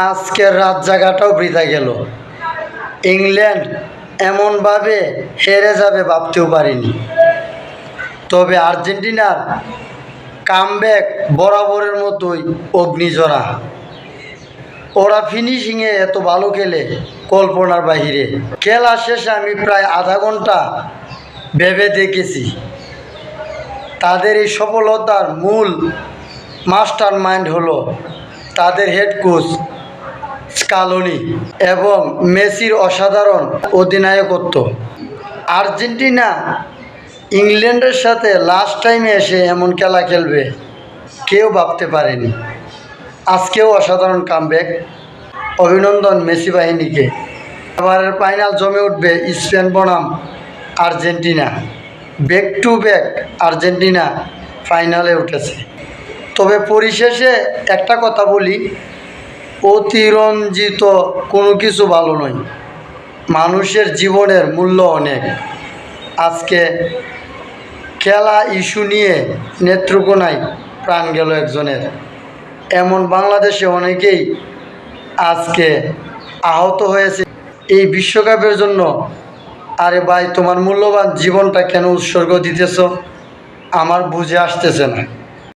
আজকের রাত জাগাটাও বৃথা গেল। ইংল্যান্ড এমনভাবে হেরে যাবে ভাবতেও পারিনি। তবে আর্জেন্টিনার কামব্যাক বরাবরের মতোই অগ্নিঝরা। ওরা ফিনিশিংয়ে এত ভালো খেলে কল্পনার বাহিরে। খেলা শেষে আমি প্রায় আধা ঘন্টা ভেবে দেখেছি তাদের এই সফলতার মূল মাস্টার মাইন্ড হলো তাদের হেড কোচ স্কালোনি এবং মেসির অসাধারণ অধিনায়কত্ব। আর্জেন্টিনা ইংল্যান্ডের সাথে লাস্ট টাইমে এসে এমন খেলা খেলবে কেউ ভাবতে পারেনি। আজকেও অসাধারণ কামব্যাক। অভিনন্দন মেসি বাহিনীকে। এবারের ফাইনাল জমে উঠবে স্পেন বনাম Argentina. Back to back Argentina ফাইনালে উঠেছে। তবে পরিশেষে একটা কথা বলি, অতিরঞ্জিত কোনো কিছু ভালো নয়। মানুষের জীবনের মূল্য অনেক। আজকে খেলা ইস্যু নিয়ে নেত্রকোনায় প্রাণ গেল একজনের। এমন বাংলাদেশে অনেকেই আজকে আহত হয়েছে এই বিশ্বকাপের জন্য। আরে ভাই, তোমার মূল্যবান জীবনটা কেন উৎসর্গ দিতেছ আমার বুঝে আসতেছে না।